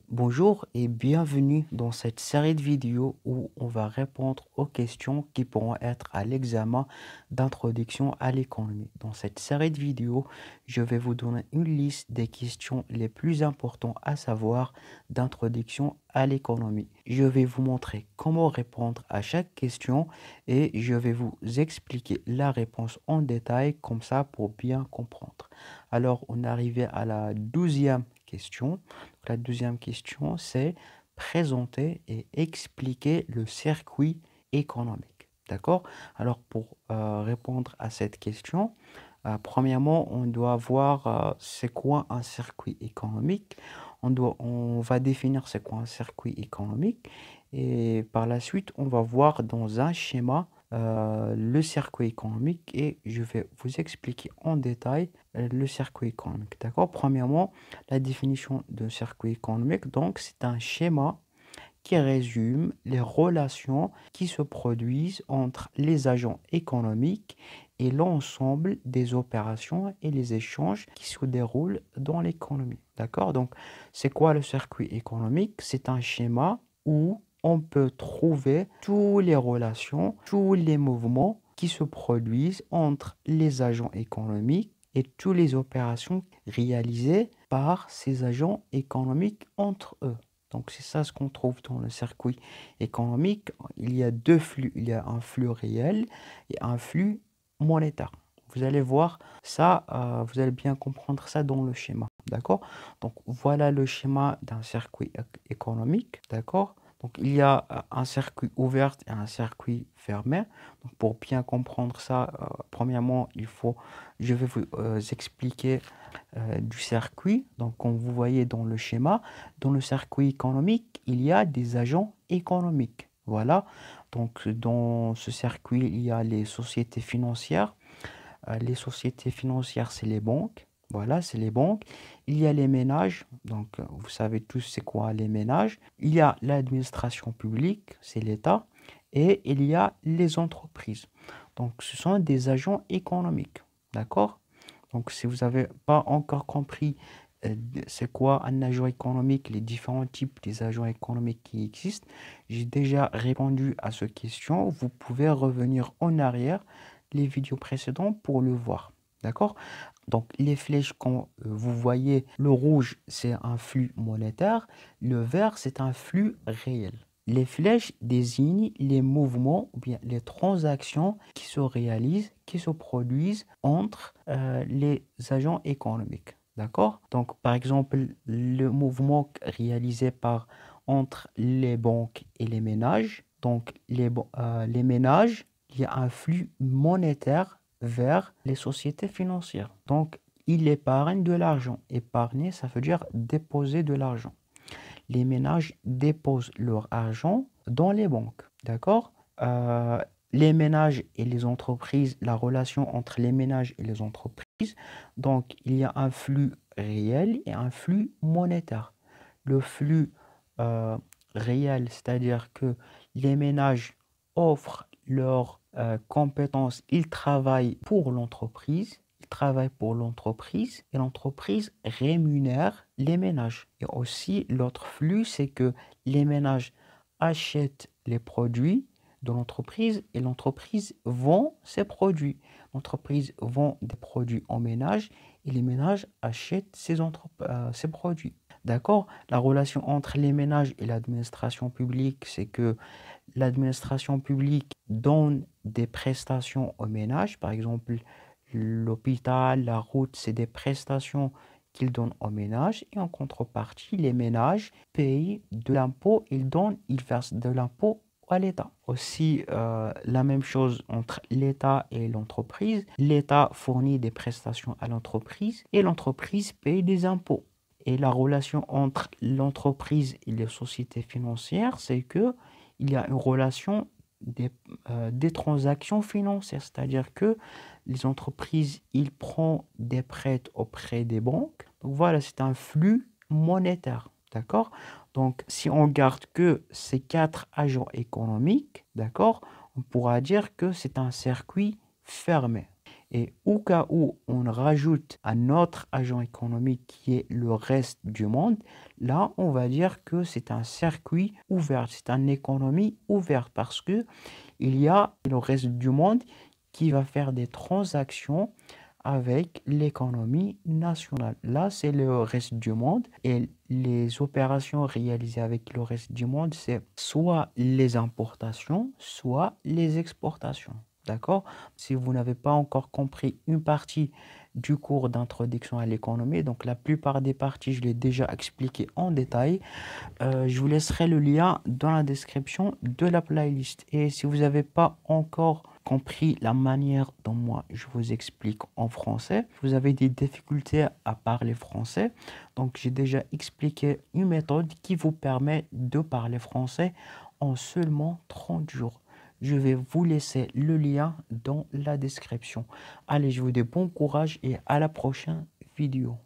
Bonjour et bienvenue dans cette série de vidéos où on va répondre aux questions qui pourront être à l'examen d'introduction à l'économie. Dans cette série de vidéos, je vais vous donner une liste des questions les plus importantes à savoir d'introduction à l'économie. Je vais vous montrer comment répondre à chaque question et je vais vous expliquer la réponse en détail comme ça pour bien comprendre. Alors, on est arrivé à la 12e question. La deuxième question, c'est présenter et expliquer le circuit économique. D'accord? Alors, pour répondre à cette question, premièrement, on doit voir c'est quoi un circuit économique. On va définir c'est quoi un circuit économique et par la suite, on va voir dans un schéma le circuit économique et je vais vous expliquer en détail le circuit économique. D'accord? Premièrement, la définition d'un circuit économique, donc, c'est un schéma qui résume les relations qui se produisent entre les agents économiques et l'ensemble des opérations et les échanges qui se déroulent dans l'économie. D'accord? Donc, c'est quoi le circuit économique? C'est un schéma où on peut trouver toutes les relations, tous les mouvements qui se produisent entre les agents économiques et toutes les opérations réalisées par ces agents économiques entre eux. Donc, c'est ça ce qu'on trouve dans le circuit économique. Il y a deux flux. Il y a un flux réel et un flux monétaire. Vous allez voir ça, vous allez bien comprendre ça dans le schéma. D'accord? Donc, voilà le schéma d'un circuit économique. D'accord? Donc, il y a un circuit ouvert et un circuit fermé. Donc, pour bien comprendre ça, premièrement, je vais vous expliquer du circuit. Donc, comme vous voyez dans le schéma, dans le circuit économique, il y a des agents économiques. Voilà. Donc, dans ce circuit, il y a les sociétés financières. Les sociétés financières, c'est les banques. Voilà, c'est les banques. Il y a les ménages. Donc, vous savez tous c'est quoi les ménages. Il y a l'administration publique, c'est l'État. Et il y a les entreprises. Donc, ce sont des agents économiques. D'accord? Donc, si vous n'avez pas encore compris c'est quoi un agent économique, les différents types des agents économiques qui existent, j'ai déjà répondu à cette question. Vous pouvez revenir en arrière les vidéos précédentes pour le voir. D'accord? Donc, les flèches, quand vous voyez, le rouge, c'est un flux monétaire, le vert, c'est un flux réel. Les flèches désignent les mouvements ou bien les transactions qui se réalisent, qui se produisent entre les agents économiques. D'accord? Donc, par exemple, le mouvement réalisé entre les banques et les ménages. Donc, les ménages, il y a un flux monétaire vers les sociétés financières. Donc, il épargne de l'argent. Épargner, ça veut dire déposer de l'argent. Les ménages déposent leur argent dans les banques. D'accord? Les ménages et les entreprises, la relation entre les ménages et les entreprises. Donc, il y a un flux réel et un flux monétaire. Le flux réel, c'est-à-dire que les ménages offrent leurs compétences, ils travaillent pour l'entreprise. Ils travaillent pour l'entreprise et l'entreprise rémunère les ménages. Et aussi, l'autre flux, c'est que les ménages achètent les produits de l'entreprise et l'entreprise vend ses produits. L'entreprise vend des produits aux ménages et les ménages achètent ces produits. D'accord? La relation entre les ménages et l'administration publique, c'est que l'administration publique donne des prestations aux ménages. Par exemple, l'hôpital, la route, c'est des prestations qu'ils donnent aux ménages. Et en contrepartie, les ménages payent de l'impôt, ils versent de l'impôt à l'État. Aussi, la même chose entre l'État et l'entreprise. L'État fournit des prestations à l'entreprise et l'entreprise paye des impôts. Et la relation entre l'entreprise et les sociétés financières, c'est que il y a une relation des transactions financières, c'est-à-dire que les entreprises, ils prennent des prêts auprès des banques. Donc voilà, c'est un flux monétaire, d'accord? Donc si on garde que ces quatre agents économiques, d'accord, on pourra dire que c'est un circuit fermé. Et au cas où on rajoute un autre agent économique qui est le reste du monde, là, on va dire que c'est un circuit ouvert, c'est une économie ouverte parce que il y a le reste du monde qui va faire des transactions avec l'économie nationale. Là, c'est le reste du monde et les opérations réalisées avec le reste du monde, c'est soit les importations, soit les exportations. D'accord? Si vous n'avez pas encore compris une partie du cours d'introduction à l'économie, donc la plupart des parties, je l'ai déjà expliqué en détail. Je vous laisserai le lien dans la description de la playlist. Et si vous n'avez pas encore compris la manière dont moi je vous explique en français, vous avez des difficultés à parler français, donc j'ai déjà expliqué une méthode qui vous permet de parler français en seulement 30 jours. Je vais vous laisser le lien dans la description. Allez, je vous dis bon courage et à la prochaine vidéo.